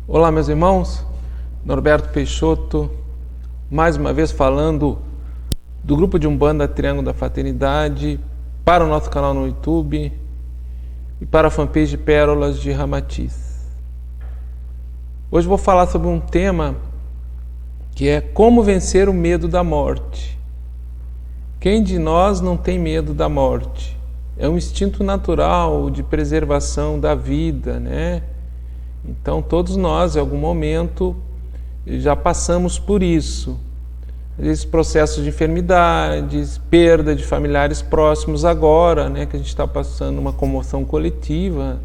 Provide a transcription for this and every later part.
Olá, meus irmãos, Norberto Peixoto, mais uma vez falando do grupo de Umbanda Triângulo da Fraternidade para o nosso canal no YouTube e para a fanpage Pérolas de Ramatiz. Hoje vou falar sobre um tema que é como vencer o medo da morte. Quem de nós não tem medo da morte? É um instinto natural de preservação da vida, né? Então todos nós, em algum momento, já passamos por isso. Esses processos de enfermidades, perda de familiares próximos agora, né, que a gente está passando uma comoção coletiva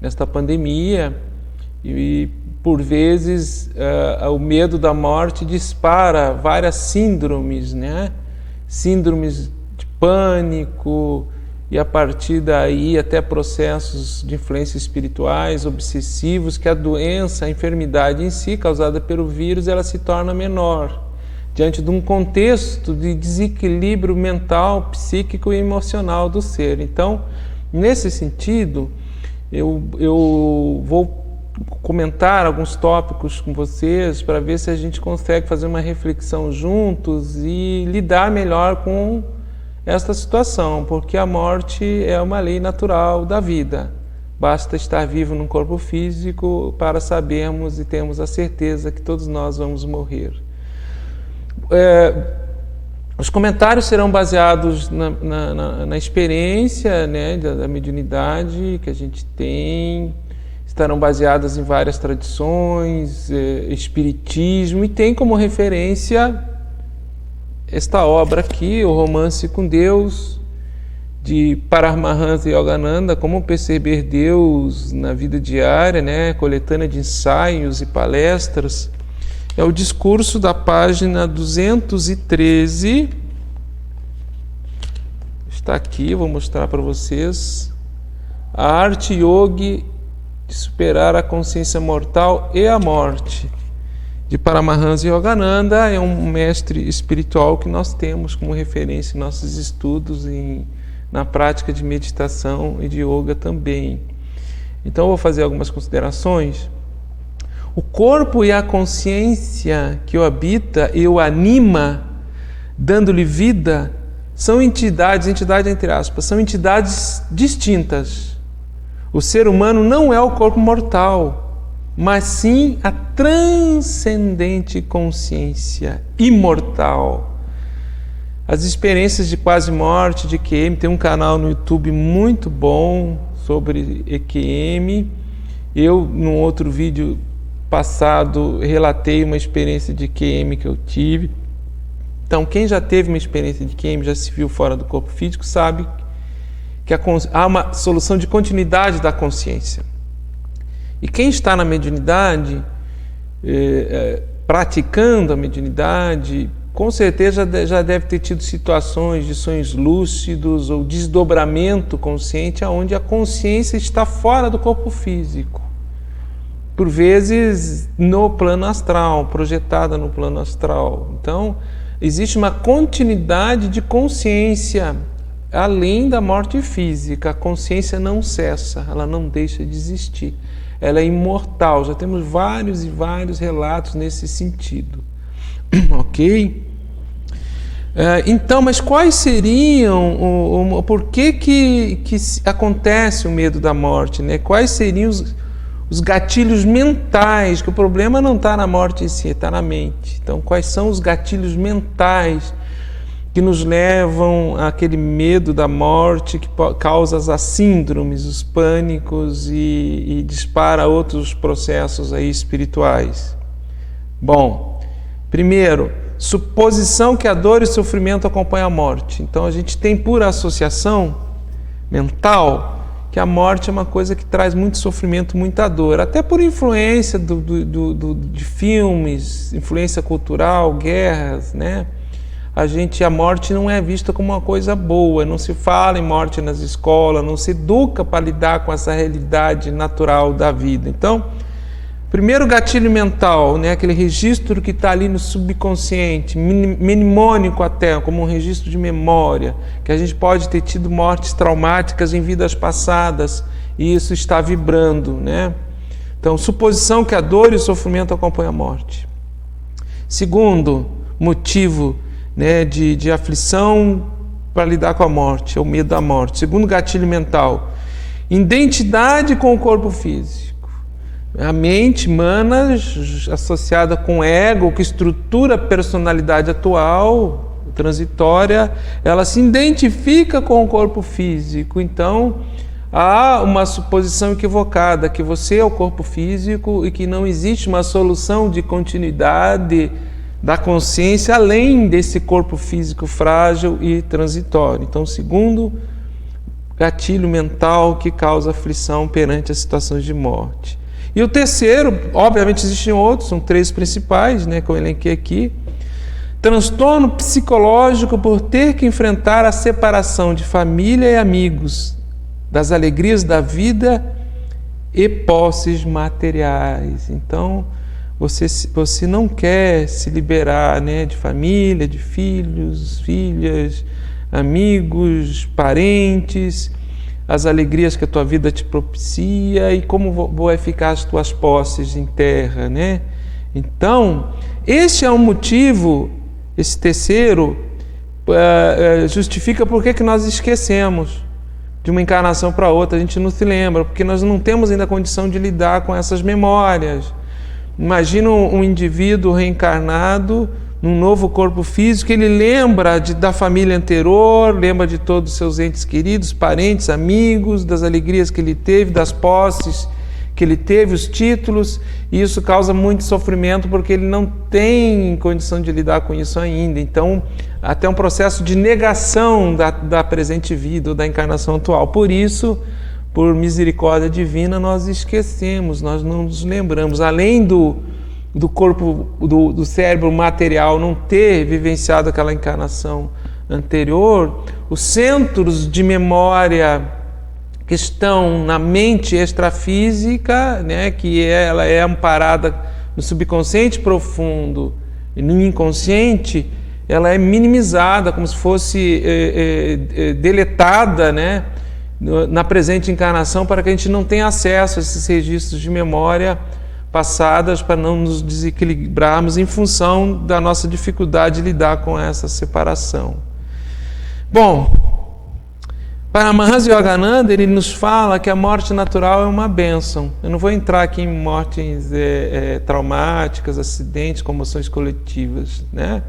nesta pandemia, e por vezes o medo da morte dispara várias síndromes, né? Síndromes de pânico, e a partir daí até processos de influência espirituais, obsessivos, que a doença, a enfermidade em si, causada pelo vírus, ela se torna menor, diante de um contexto de desequilíbrio mental, psíquico e emocional do ser. Então, nesse sentido, eu vou comentar alguns tópicos com vocês para ver se a gente consegue fazer uma reflexão juntos e lidar melhor com esta situação, porque a morte é uma lei natural da vida. Basta estar vivo num corpo físico para sabermos e termos a certeza que todos nós vamos morrer. Os comentários serão baseados na experiência, né, da mediunidade que a gente tem, estarão baseadas em várias tradições, espiritismo, e tem como referência esta obra aqui, o Romance com Deus, de Paramahansa Yogananda, Como Perceber Deus na Vida Diária, né? Coletânea de ensaios e palestras. É o discurso da página 213. Está aqui, vou mostrar para vocês. A arte yogi de superar a consciência mortal e a morte, de Paramahansa Yogananda. É um mestre espiritual que nós temos como referência em nossos estudos na prática de meditação e de yoga também. Então eu vou fazer algumas considerações. O corpo e a consciência que o habita e o anima, dando-lhe vida, são entidade entre aspas, são entidades distintas. O ser humano não é o corpo mortal, mas sim a transcendente consciência imortal. As experiências de quase morte de EQM, tem um canal no YouTube muito bom sobre EQM. Eu, num outro vídeo passado, relatei uma experiência de EQM que eu tive. Então, quem já teve uma experiência de EQM, já se viu fora do corpo físico, sabe que há uma solução de continuidade da consciência. E quem está na mediunidade, praticando a mediunidade, com certeza já deve ter tido situações de sonhos lúcidos ou desdobramento consciente, onde a consciência está fora do corpo físico. Por vezes no plano astral, projetada no plano astral. Então, existe uma continuidade de consciência além da morte física. A consciência não cessa, ela não deixa de existir. Ela é imortal, já temos vários e vários relatos nesse sentido. Ok? Então, mas quais seriam, por que acontece o medo da morte, né? Quais seriam os gatilhos mentais, que o problema não está na morte em si, está na mente. Então, quais são os gatilhos mentais que nos levam àquele medo da morte, que causa as síndromes, os pânicos e dispara outros processos aí espirituais? Bom, primeiro, suposição que a dor e o sofrimento acompanham a morte. Então a gente tem por associação mental que a morte é uma coisa que traz muito sofrimento, muita dor, até por influência de filmes, influência cultural, guerras, né? A morte não é vista como uma coisa boa, não se fala em morte nas escolas, não se educa para lidar com essa realidade natural da vida. Então, primeiro gatilho mental, né, aquele registro que está ali no subconsciente, mnemônico até, como um registro de memória, que a gente pode ter tido mortes traumáticas em vidas passadas, e isso está vibrando, né? Então, suposição que a dor e o sofrimento acompanham a morte. Segundo motivo, né, de aflição para lidar com a morte, é o medo da morte. Segundo gatilho mental, identidade com o corpo físico. A mente humana, associada com o ego, que estrutura a personalidade atual, transitória, ela se identifica com o corpo físico. Então, há uma suposição equivocada, que você é o corpo físico e que não existe uma solução de continuidade da consciência além desse corpo físico frágil e transitório. Então, segundo gatilho mental que causa aflição perante as situações de morte. E o terceiro, obviamente existem outros, são 3 principais, né, que eu elenquei aqui. Transtorno psicológico por ter que enfrentar a separação de família e amigos, das alegrias da vida e posses materiais. Então, você não quer se liberar, né, de família, de filhos, filhas, amigos, parentes, as alegrias que a tua vida te propicia e como vai ficar as tuas posses em terra, né? Então, este é um motivo, esse terceiro, justifica por que nós esquecemos de uma encarnação para outra, a gente não se lembra, porque nós não temos ainda a condição de lidar com essas memórias. Imagina um indivíduo reencarnado num novo corpo físico, ele lembra da família anterior, lembra de todos os seus entes queridos, parentes, amigos, das alegrias que ele teve, das posses que ele teve, os títulos, e isso causa muito sofrimento porque ele não tem condição de lidar com isso ainda. Então, até um processo de negação da presente vida ou da encarnação atual. Por isso, por misericórdia divina, nós esquecemos, nós não nos lembramos. Além do corpo, do cérebro material não ter vivenciado aquela encarnação anterior, os centros de memória que estão na mente extrafísica, né, que ela é amparada no subconsciente profundo e no inconsciente, ela é minimizada, como se fosse deletada, né, na presente encarnação, para que a gente não tenha acesso a esses registros de memória passadas, para não nos desequilibrarmos em função da nossa dificuldade de lidar com essa separação. Bom, Paramahansa Yogananda, ele nos fala que a morte natural é uma bênção. Eu não vou entrar aqui em mortes traumáticas, acidentes, comoções coletivas, né?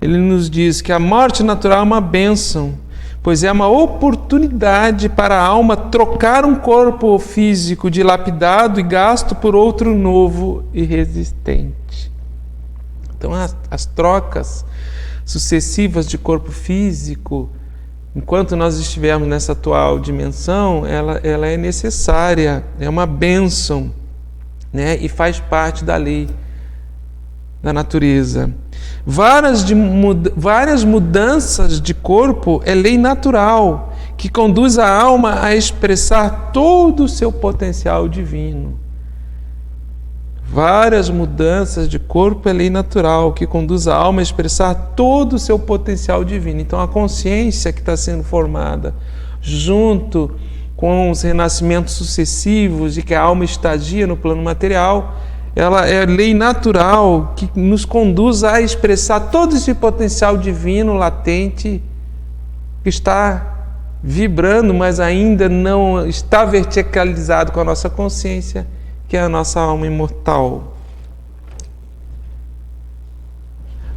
Ele nos diz que a morte natural é uma bênção, pois é uma oportunidade para a alma trocar um corpo físico dilapidado e gasto por outro novo e resistente. Então, as trocas sucessivas de corpo físico, enquanto nós estivermos nessa atual dimensão, ela é necessária, é uma bênção, né? E faz parte da lei da natureza. Várias mudanças de corpo é lei natural, que conduz a alma a expressar todo o seu potencial divino. Várias mudanças de corpo é lei natural, que conduz a alma a expressar todo o seu potencial divino. Então, a consciência que está sendo formada junto com os renascimentos sucessivos e que a alma estagia no plano material, ela é lei natural que nos conduz a expressar todo esse potencial divino latente que está vibrando, mas ainda não está verticalizado com a nossa consciência, que é a nossa alma imortal.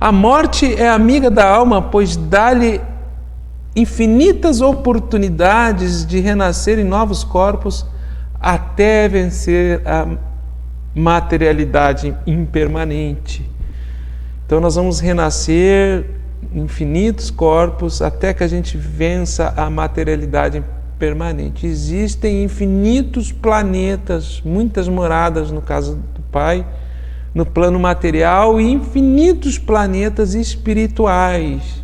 A morte é amiga da alma, pois dá-lhe infinitas oportunidades de renascer em novos corpos até vencer a materialidade impermanente. Então nós vamos renascer em infinitos corpos até que a gente vença a materialidade permanente. Existem infinitos planetas, muitas moradas no caso do Pai, no plano material, e infinitos planetas espirituais.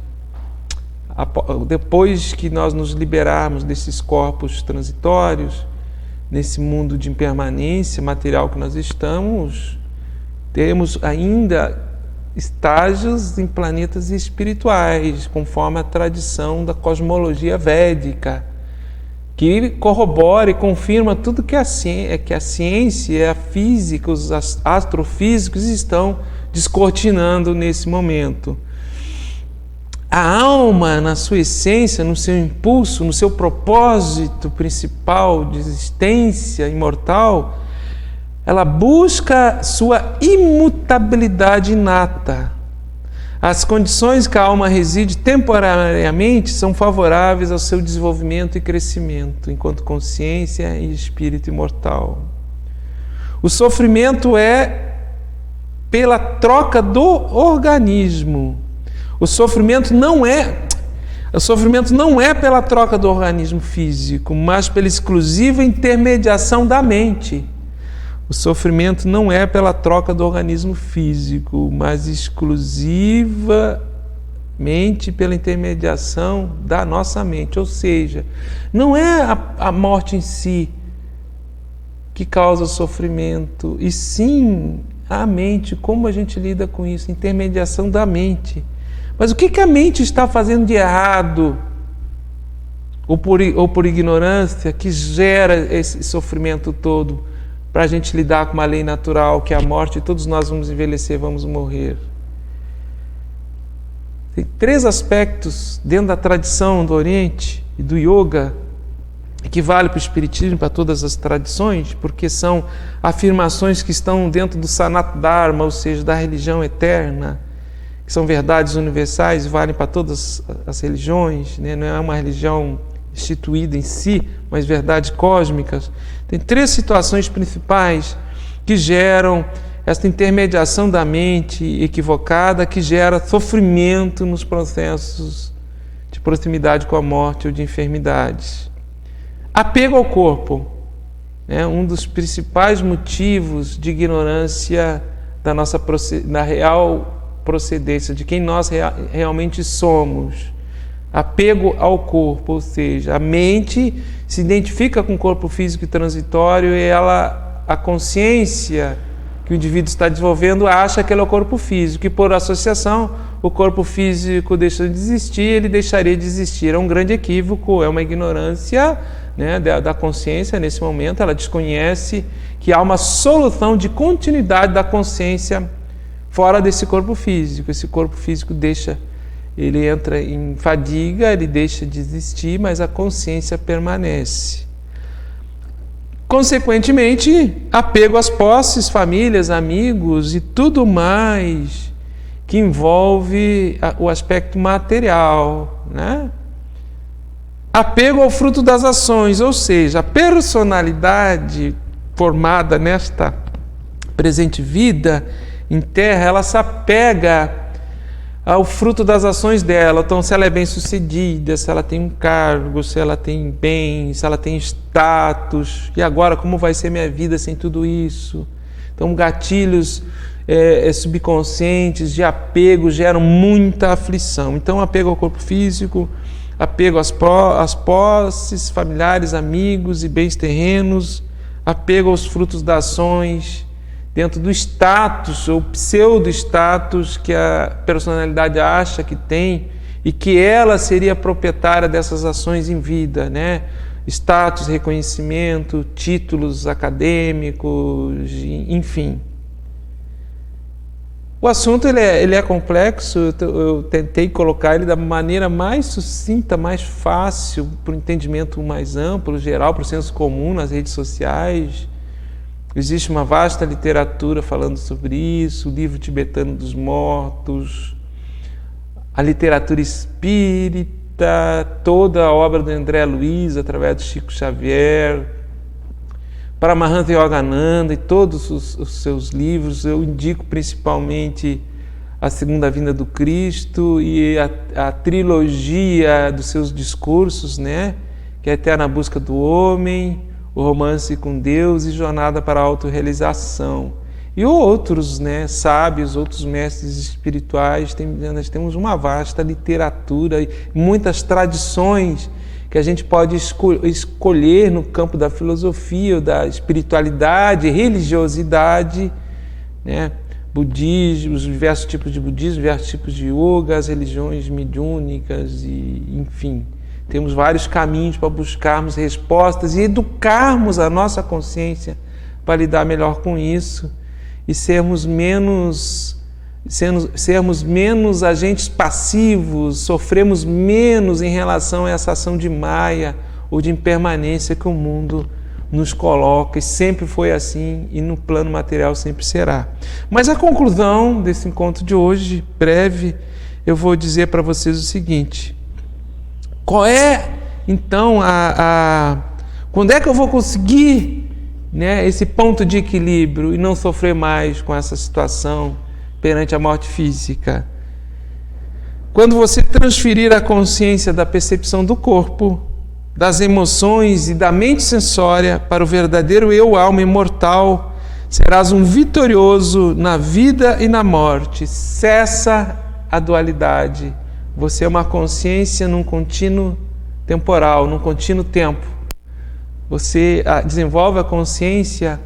Depois que nós nos liberarmos desses corpos transitórios, nesse mundo de impermanência material que nós estamos, temos ainda estágios em planetas espirituais, conforme a tradição da cosmologia védica, que corrobora e confirma tudo que a ciência, a física, os astrofísicos estão descortinando nesse momento. A alma, na sua essência, no seu impulso, no seu propósito principal de existência imortal, ela busca sua imutabilidade inata. As condições que a alma reside temporariamente são favoráveis ao seu desenvolvimento e crescimento, enquanto consciência e espírito imortal. O sofrimento é pela troca do organismo. O sofrimento não é pela troca do organismo físico, mas pela exclusiva intermediação da mente. O sofrimento não é pela troca do organismo físico, mas exclusivamente pela intermediação da nossa mente. Ou seja, não é a morte em si que causa o sofrimento, e sim a mente, como a gente lida com isso, intermediação da mente. Mas o que a mente está fazendo de errado, ou por ignorância, que gera esse sofrimento todo, para a gente lidar com uma lei natural, que é a morte, e todos nós vamos envelhecer, vamos morrer? Tem 3 aspectos dentro da tradição do Oriente e do Yoga, que vale para o Espiritismo, para todas as tradições, porque são afirmações que estão dentro do Sanat Dharma, ou seja, da religião eterna, que são verdades universais e valem para todas as religiões, né? Não é uma religião instituída em si, mas verdades cósmicas. Tem 3 situações principais que geram essa intermediação da mente equivocada, que gera sofrimento nos processos de proximidade com a morte ou de enfermidades. Apego ao corpo, né? Um dos principais motivos de ignorância da real procedência, de quem nós realmente somos. Apego ao corpo, ou seja, a mente se identifica com o corpo físico e transitório, e a consciência que o indivíduo está desenvolvendo acha que ele é o corpo físico, e por associação o corpo físico deixa de existir, ele deixaria de existir. É um grande equívoco, é uma ignorância, né, da consciência nesse momento. Ela desconhece que há uma solução de continuidade da consciência fora desse corpo físico. Esse corpo físico ele entra em fadiga, ele deixa de existir, mas a consciência permanece. Consequentemente, apego às posses, famílias, amigos e tudo mais que envolve o aspecto material, né? Apego ao fruto das ações, ou seja, a personalidade formada nesta presente vida em terra, ela se apega ao fruto das ações dela. Então, se ela é bem-sucedida, se ela tem um cargo, se ela tem bens, se ela tem status, e agora como vai ser minha vida sem tudo isso? Então, gatilhos subconscientes de apego geram muita aflição. Então, apego ao corpo físico, apego às posses, familiares, amigos e bens terrenos, apego aos frutos das ações, dentro do status ou pseudo-status que a personalidade acha que tem e que ela seria proprietária dessas ações em vida, né? Status, reconhecimento, títulos acadêmicos, enfim. O assunto ele é complexo, eu tentei colocar ele da maneira mais sucinta, mais fácil, para o entendimento mais amplo, geral, para o senso comum nas redes sociais. Existe uma vasta literatura falando sobre isso, o livro tibetano dos mortos, a literatura espírita, toda a obra do André Luiz, através do Chico Xavier, Paramahansa Yogananda e todos os seus livros. Eu indico principalmente A Segunda Vinda do Cristo e a trilogia dos seus discursos, né? Que é Eterna Busca do Homem, O Romance com Deus e Jornada para a Autorrealização. E outros, né, sábios, outros mestres espirituais. Nós temos uma vasta literatura e muitas tradições que a gente pode escolher no campo da filosofia, da espiritualidade, religiosidade, né? Budismo, os diversos tipos de budismo, diversos tipos de yoga, as religiões mediúnicas, e enfim. Temos vários caminhos para buscarmos respostas e educarmos a nossa consciência para lidar melhor com isso e sermos menos agentes passivos, sofremos menos em relação a essa ação de maia ou de impermanência que o mundo nos coloca, e sempre foi assim, e no plano material sempre será. Mas a conclusão desse encontro de hoje, breve, eu vou dizer para vocês o seguinte: qual é, então, quando é que eu vou conseguir, né, esse ponto de equilíbrio e não sofrer mais com essa situação perante a morte física? Quando você transferir a consciência da percepção do corpo, das emoções e da mente sensória para o verdadeiro eu, alma imortal, serás um vitorioso na vida e na morte. Cessa a dualidade. Você é uma consciência num contínuo temporal, num contínuo tempo. Você desenvolve a consciência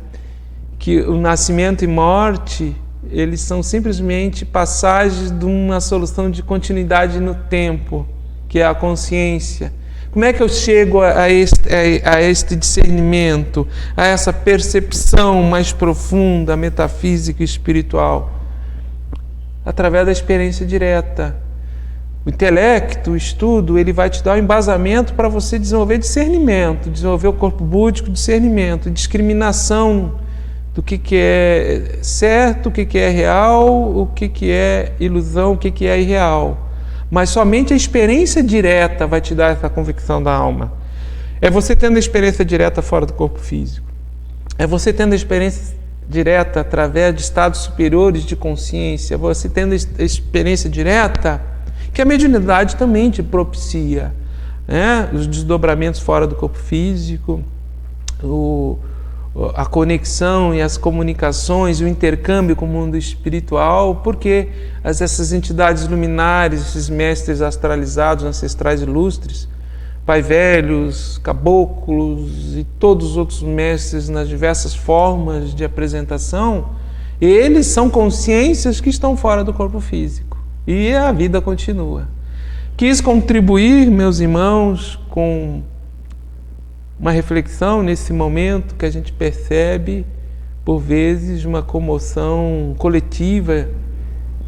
que o nascimento e morte, eles são simplesmente passagens de uma solução de continuidade no tempo, que é a consciência. Como é que eu chego a este discernimento, a essa percepção mais profunda, metafísica e espiritual? Através da experiência direta. O intelecto, o estudo, ele vai te dar um embasamento para você desenvolver discernimento, desenvolver o corpo búdico, discernimento, discriminação do que é certo, o que é real, o que é ilusão, o que é irreal. Mas somente a experiência direta vai te dar essa convicção da alma. É você tendo a experiência direta fora do corpo físico. É você tendo a experiência direta através de estados superiores de consciência. É você tendo a experiência direta que a mediunidade também te propicia, né? Os desdobramentos fora do corpo físico, a conexão e as comunicações, o intercâmbio com o mundo espiritual, porque essas entidades luminares, esses mestres astralizados, ancestrais ilustres, pai velhos, caboclos e todos os outros mestres nas diversas formas de apresentação, eles são consciências que estão fora do corpo físico e a vida continua. Quis contribuir, meus irmãos, com uma reflexão nesse momento que a gente percebe, por vezes, uma comoção coletiva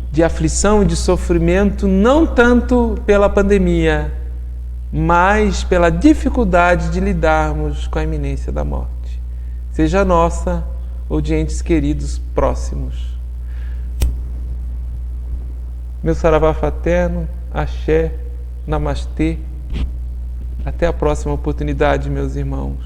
de aflição e de sofrimento, não tanto pela pandemia, mas pela dificuldade de lidarmos com a iminência da morte, seja nossa ou de entes queridos próximos. Meu saravá fraterno, axé, namastê. Até a próxima oportunidade, meus irmãos.